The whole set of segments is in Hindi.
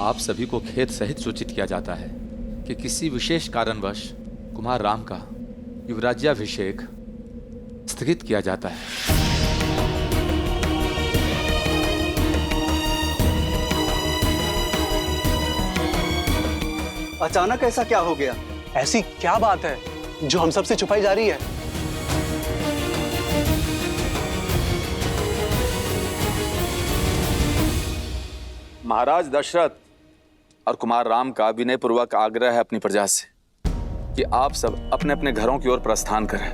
आप सभी को खेद सहित सूचित किया जाता है कि किसी विशेष कारणवश कुमार राम का युवराज्याभिषेक स्थगित किया जाता है। अचानक ऐसा क्या हो गया? ऐसी क्या बात है जो हम सबसे छुपाई जा रही है? महाराज दशरथ और कुमार राम का विनयपूर्वक आग्रह है अपनी प्रजा से कि आप सब अपने अपने घरों की ओर प्रस्थान करें।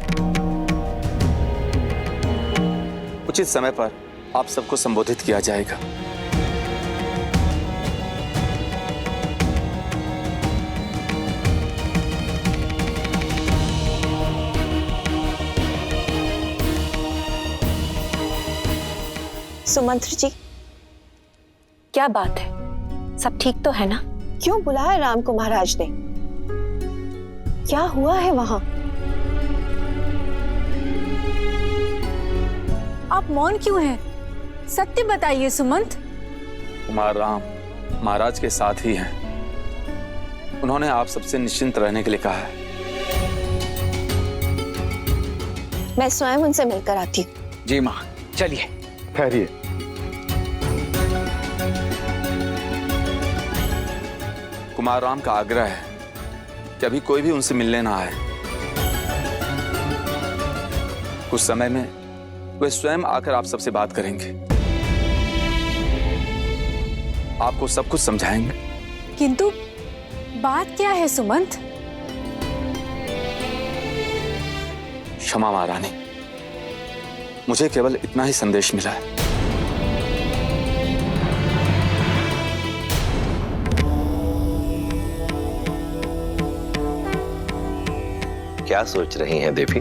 उचित समय पर आप सबको संबोधित किया जाएगा। सुमंत्र जी, क्या बात है? सब ठीक तो है ना? क्यों बुलाया राम को महाराज ने? क्या हुआ है वहां? आप मौन क्यों हैं? सत्य बताइए सुमंत। कुमार राम महाराज के साथ ही हैं। उन्होंने आप सबसे निश्चिंत रहने के लिए कहा है। मैं स्वयं उनसे मिलकर आती हूँ। जी माँ, चलिए। ठहरिए। कुमार राम का आग्रह है कि अभी कोई भी उनसे मिलने ना आए। कुछ समय में वे स्वयं आकर आप सबसे बात करेंगे, आपको सब कुछ समझाएंगे। किंतु बात क्या है सुमंत? क्षमा महारानी, मुझे केवल इतना ही संदेश मिला है। क्या सोच रही हैं देवी?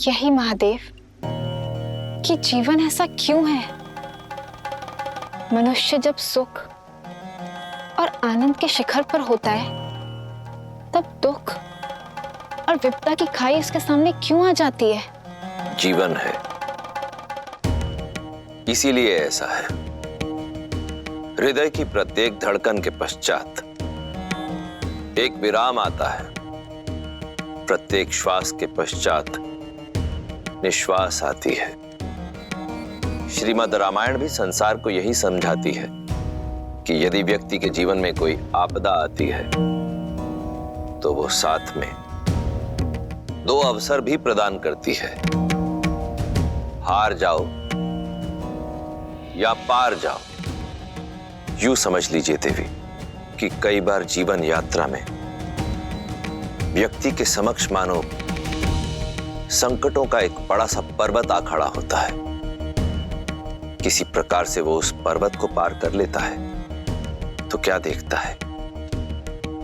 यही महादेव कि जीवन ऐसा क्यों है? मनुष्य जब सुख और आनंद के शिखर पर होता है, तब दुख और विपदा की खाई इसके सामने क्यों आ जाती है? जीवन है, इसीलिए ऐसा है। हृदय की प्रत्येक धड़कन के पश्चात एक विराम आता है। प्रत्येक श्वास के पश्चात निश्वास आती है। श्रीमद् रामायण भी संसार को यही समझाती है कि यदि व्यक्ति के जीवन में कोई आपदा आती है तो वो साथ में दो अवसर भी प्रदान करती है। हार जाओ या पार जाओ। यूं समझ लीजिए देवी कि कई बार जीवन यात्रा में व्यक्ति के समक्ष मानो संकटों का एक बड़ा सा पर्वत आ खड़ा होता है। किसी प्रकार से वो उस पर्वत को पार कर लेता है तो क्या देखता है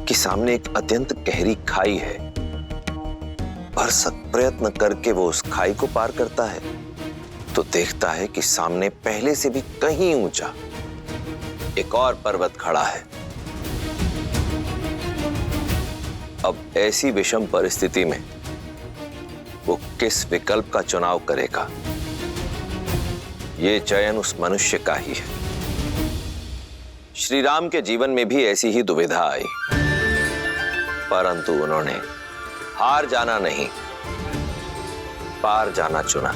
कि सामने एक अत्यंत गहरी खाई है। भरसक प्रयत्न करके वो उस खाई को पार करता है तो देखता है कि सामने पहले से भी कहीं ऊंचा एक और पर्वत खड़ा है। अब ऐसी विषम परिस्थिति में वो किस विकल्प का चुनाव करेगा, ये चयन उस मनुष्य का ही है। श्री राम के जीवन में भी ऐसी ही दुविधा आई, परंतु उन्होंने हार जाना नहीं, पार जाना चुना।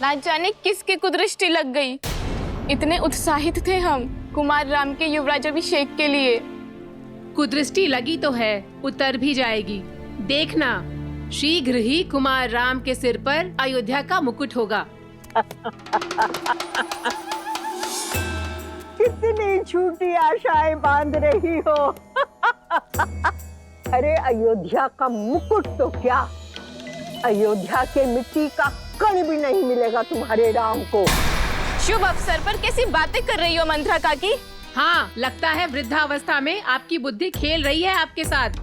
ना जाने किसकी कुदृष्टि लग गई। इतने उत्साहित थे हम कुमार राम के युवराज अभिषेक के लिए। कुदृष्टि लगी तो है, उतर भी जाएगी। देखना, शीघ्र ही कुमार राम के सिर पर अयोध्या का मुकुट होगा। कितनी झूठी आशाएं बांध रही हो। अरे अयोध्या का मुकुट तो क्या, अयोध्या के मिट्टी का कण भी नहीं मिलेगा तुम्हारे राम को। शुभ अवसर पर कैसी बातें कर रही हो मंत्रा काकी? हाँ, लगता है वृद्धावस्था में आपकी बुद्धि खेल रही है आपके साथ।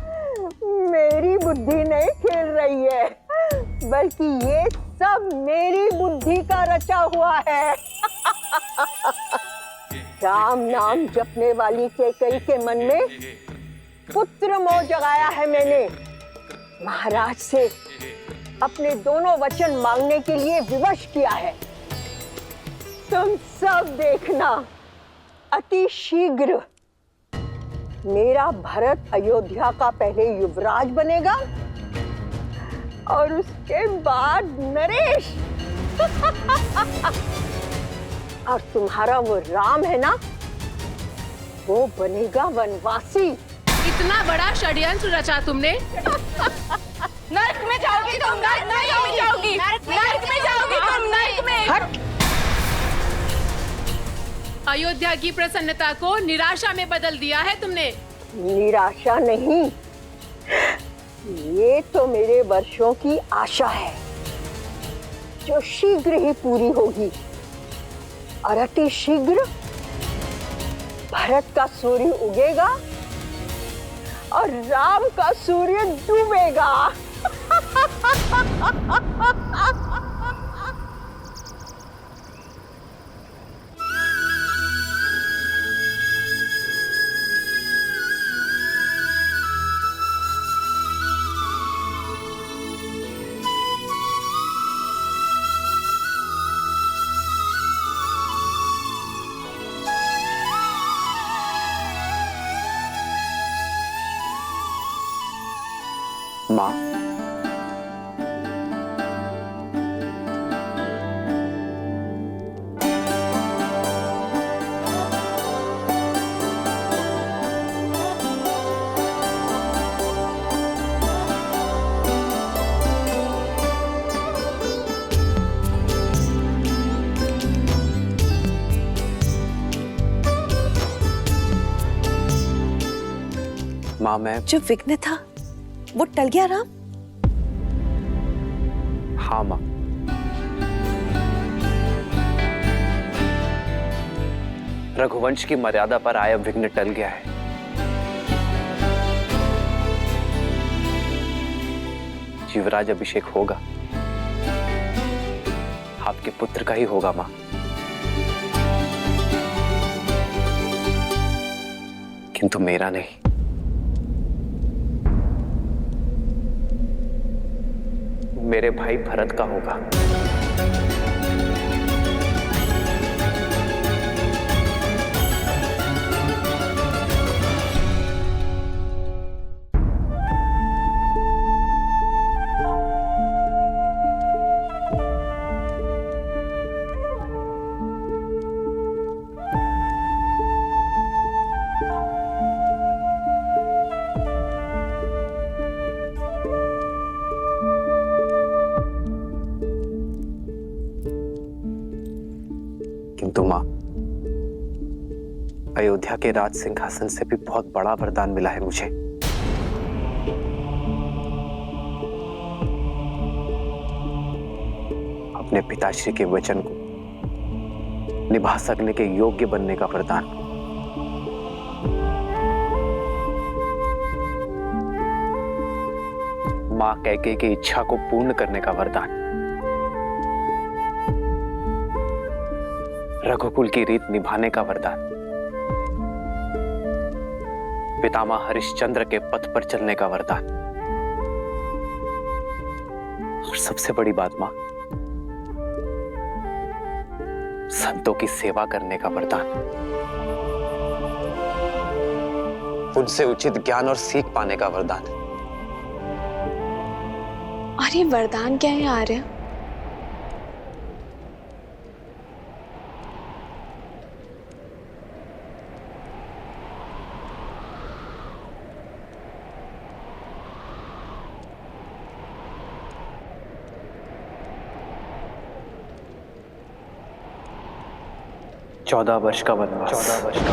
मेरी बुद्धि नहीं खेल रही है, बल्कि ये सब मेरी बुद्धि का रचा हुआ है। राम नाम जपने वाली कैकेयी के मन में पुत्र मोह जगाया है मैंने। महाराज से अपने दोनों वचन मांगने के लिए विवश किया है। तुम सब देखना, अति शीघ्र मेरा भरत अयोध्या का पहले युवराज बनेगा और उसके बाद नरेश। और तुम्हारा वो राम है ना, वो बनेगा वनवासी। इतना बड़ा षड्यंत्र रचा तुमने। नर्क में जाओगी तुम, नर्क में जाओगी, नर्क में जाओगी तुम, नर्क में। हट! अयोध्या की प्रसन्नता को निराशा में बदल दिया है तुमने। निराशा नहीं, ये तो मेरे वर्षों की आशा है जो शीघ्र ही पूरी होगी। और अति शीघ्र भरत का सूर्य उगेगा और राम का सूर्य डूबेगा। माँ, मैं जो विघ्न था वो टल गया राम। हाँ माँ, रघुवंश की मर्यादा पर आया विघ्न टल गया है। युवराज अभिषेक होगा, आपके पुत्र का ही होगा माँ। किंतु मेरा नहीं। मेरे भाई भरत का होगा। किंतु मां, अयोध्या के राज सिंहासन से भी बहुत बड़ा वरदान मिला है मुझे। अपने पिताश्री के वचन को निभा सकने के योग्य बनने का वरदान। मां कैकेयी की इच्छा को पूर्ण करने का वरदान। रघुकुल की रीत निभाने का वरदान। पितामह हरिश्चंद्र के पथ पर चलने का वरदान। और सबसे बड़ी बात मां, संतों की सेवा करने का वरदान। उनसे उचित ज्ञान और सीख पाने का वरदान। और ये वरदान क्या है आर्य? चौदह वर्ष का वनवास। 14 वर्ष का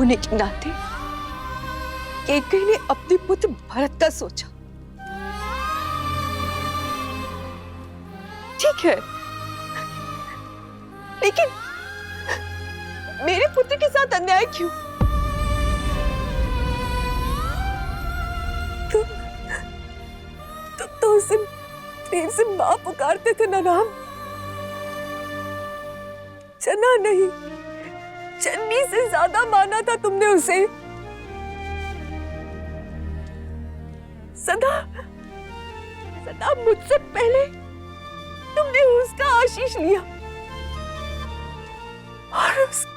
होने के नाते कैकेयी ने अपने पुत्र भरत का सोचा। ठीक है, लेकिन मेरे पुत्र के साथ अन्याय क्यों? तुम तो उसे प्रेम से मां पुकारते थे ना राम। चना नहीं, चन्नी से ज्यादा माना था तुमने उसे। सदा सदा मुझसे पहले तुमने उसका आशीष लिया और उसने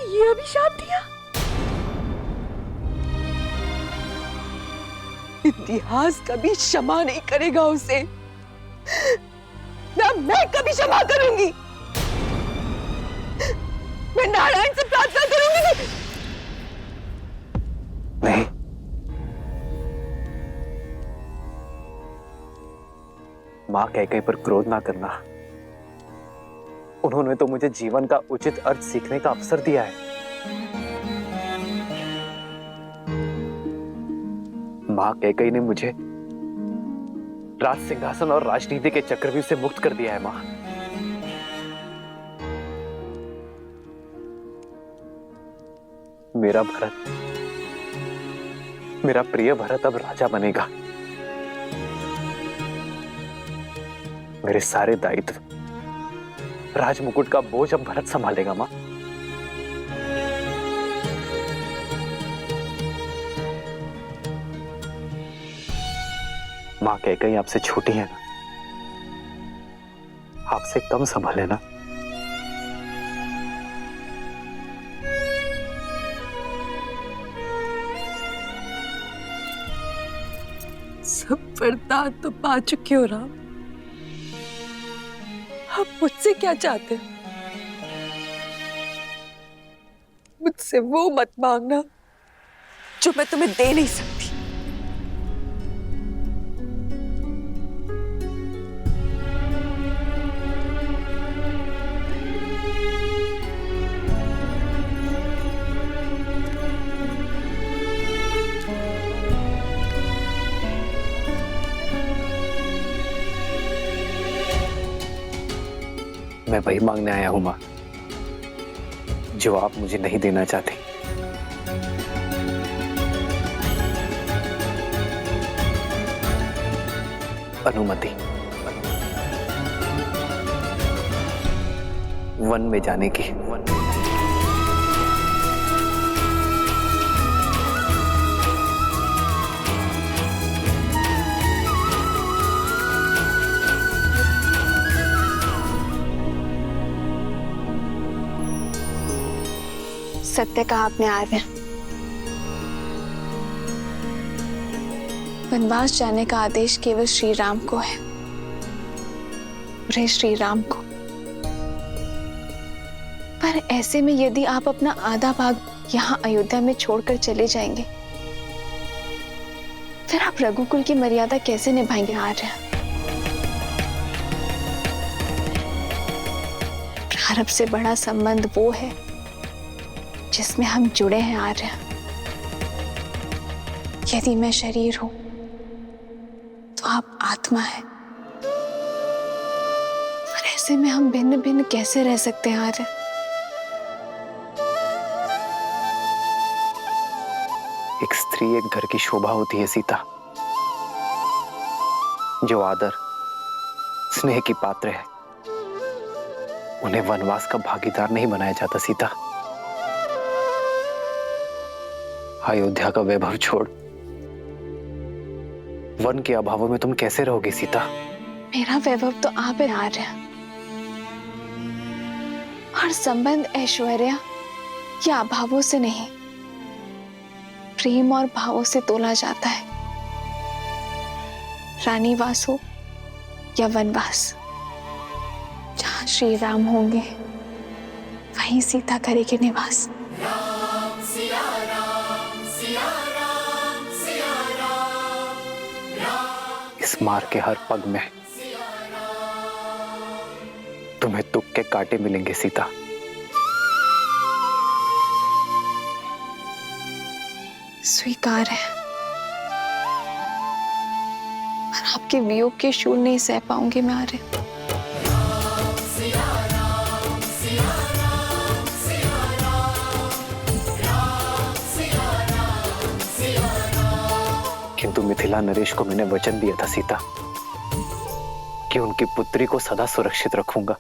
ये अभिशाप दिया। इतिहास कभी क्षमा नहीं करेगा उसे, ना मैं कभी क्षमा करूंगी। मैं नारायण से प्रार्थना करूंगी। नहीं, मां कैकेयी पर क्रोध ना करना। उन्होंने तो मुझे जीवन का उचित अर्थ सीखने का अवसर दिया है। मां कैकेयी ने मुझे राज सिंहासन और राजनीति के चक्रव्यूह से मुक्त कर दिया है। मां, मेरा भरत, मेरा प्रिय भरत अब राजा बनेगा। मेरे सारे दायित्व, राजमुकुट का बोझ अब भरत संभालेगा। मां, मां कैकेयी आपसे छोटी है ना, आपसे कम संभाले ना। सब वरदान तो पा चुके हो राम, आप मुझसे क्या चाहते हो? मुझसे वो मत मांगना जो मैं तुम्हें दे नहीं सकती। मैं वही मांगने आया हूं मां, जो आप मुझे नहीं देना चाहती। अनुमति, वन में जाने की। सत्य कहा आपने आर्य। वनवास जाने का आदेश केवल श्री राम को है, रे श्री राम को। पर ऐसे में यदि आप अपना आधा भाग यहाँ अयोध्या में छोड़कर चले जाएंगे, फिर आप रघुकुल की मर्यादा कैसे निभाएंगे आर्य? प्रारब्ध से बड़ा संबंध वो है जिसमें हम जुड़े हैं आर्य। यदि मैं शरीर हूं तो आप आत्मा है, और ऐसे में हम भिन्न भिन्न कैसे रह सकते हैं आर्य? एक स्त्री एक घर की शोभा होती है सीता, जो आदर स्नेह की पात्र है, उन्हें वनवास का भागीदार नहीं बनाया जाता सीता। अयोध्या का वैभव छोड़ वन के अभावों में तुम कैसे रहोगी सीता? मेरा वैभव तो आप है आर्य, और संबंध ऐश्वर्य या अभावों से नहीं, प्रेम और भावों से तोला जाता है। रानी वास हो या वनवास, जहां श्री राम होंगे वहीं सीता करेगी निवास। इस मार्ग के हर पग में तुम्हें दुख के कांटे मिलेंगे सीता। स्वीकार है, पर आपके वियोग के शूल नहीं सह पाऊंगी मैं आर्य। किंतु मिथिला नरेश को मैंने वचन दिया था सीता कि उनकी पुत्री को सदा सुरक्षित रखूंगा।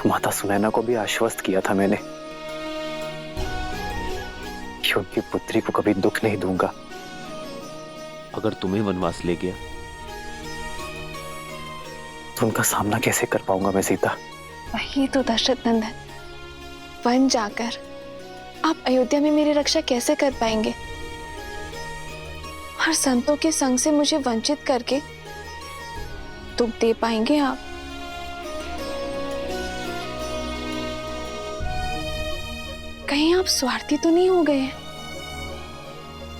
माता सुनैना को भी आश्वस्त किया था मैंने कि उनकी पुत्री को कभी दुख नहीं दूंगा। अगर तुम्हें वनवास ले गया तो उनका सामना कैसे कर पाऊंगा मैं सीता? वही तो दशरथ नंदन, वन जाकर आप अयोध्या में मेरी रक्षा कैसे कर पाएंगे? और संतों के संग से मुझे वंचित करके दुख दे पाएंगे आप? कहीं आप स्वार्थी तो नहीं हो गए हैं?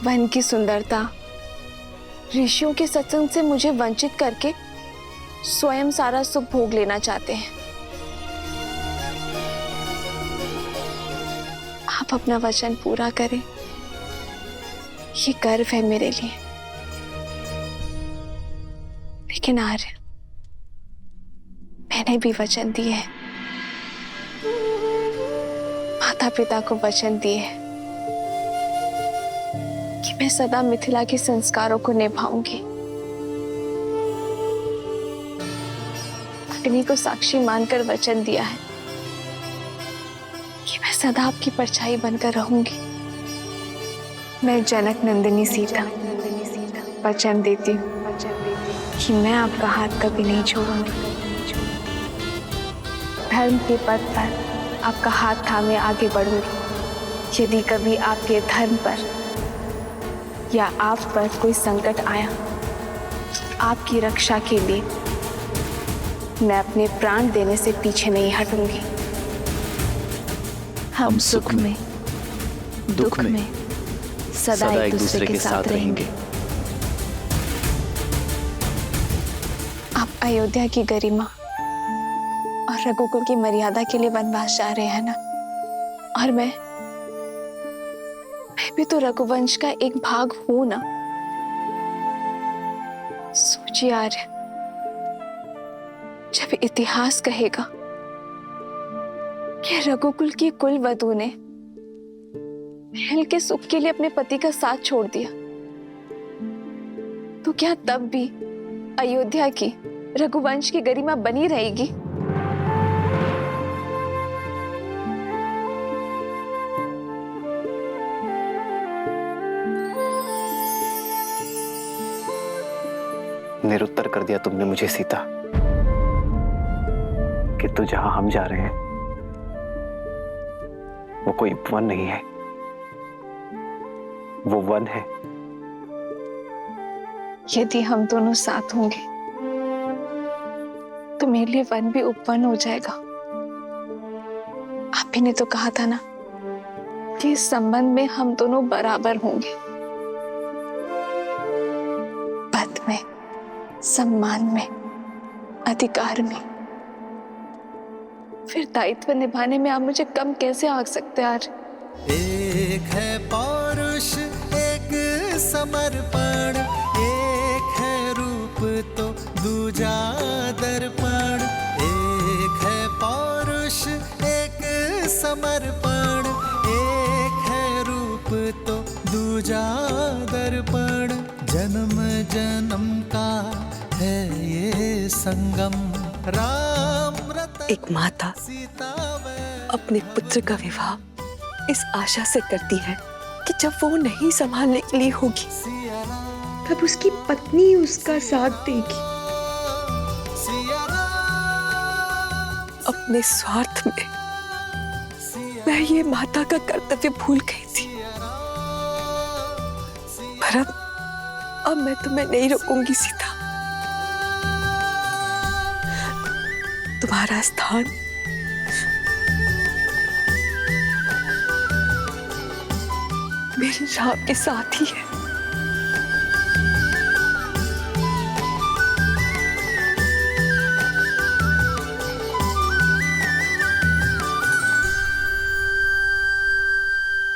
वन की सुंदरता, ऋषियों के सत्संग से मुझे वंचित करके स्वयं सारा सुख भोग लेना चाहते हैं। आप अपना वचन पूरा करें, ये गर्व है मेरे लिए। लेकिन आर्य, मैंने भी वचन दिए हैं, माता पिता को वचन दिए हैं कि मैं सदा मिथिला के संस्कारों को निभाऊंगी। अग्नि को साक्षी मानकर वचन दिया है कि मैं सदा आपकी परछाई बनकर रहूंगी। मैं जनक नंदिनी सीता वचन देती हूँ कि मैं आपका हाथ कभी नहीं छोड़ूंगी। धर्म के पथ पर आपका हाथ थामे आगे बढ़ूंगी। यदि कभी आपके धर्म पर या आप पर कोई संकट आया, आपकी रक्षा के लिए मैं अपने प्राण देने से पीछे नहीं हटूंगी। हम सुख में दुख में सदा एक दूसरे के साथ रहेंगे। आप अयोध्या की गरिमा और रघुकुल की मर्यादा के लिए वनवास जा रहे हैं ना? और मैं भी तो रघुवंश का एक भाग हूं ना। सोचिए आर्य, जब इतिहास कहेगा कि रघुकुल की कुल वधू ने महल के सुख के लिए अपने पति का साथ छोड़ दिया, तो क्या तब भी अयोध्या की रघुवंश की गरिमा बनी रहेगी? निरुत्तर कर दिया तुमने मुझे सीता कि तो जहां हम जा रहे हैं वो कोई वन नहीं है, वो वन है। यदि हम दोनों साथ होंगे तो मेरे लिए वन भी उपवन हो जाएगा। आप ही ने तो कहा था ना कि इस संबंध में हम दोनों बराबर होंगे, पद में, सम्मान में, अधिकार में। फिर दायित्व निभाने में आप मुझे कम कैसे आंक सकते हैं? एक है पौरुष, एक समर्पण, एक है रूप तो दूजा दर्पण। एक है पौरुष, एक समर्पण, एक है रूप तो दूजा दर्पण। जन्म जन्म का है ये संगम, राम रतन एक माता अपने पुत्र का विवाह इस आशा से करती है कि जब वो नहीं संभालने के लिए होगी तब उसकी पत्नी उसका साथ देगी। अपने स्वार्थ में मैं ये माता का कर्तव्य भूल गई थी, पर अब मैं तुम्हें नहीं रोकूंगी सीता। तुम्हारा स्थान मेरे राम के साथ ही है।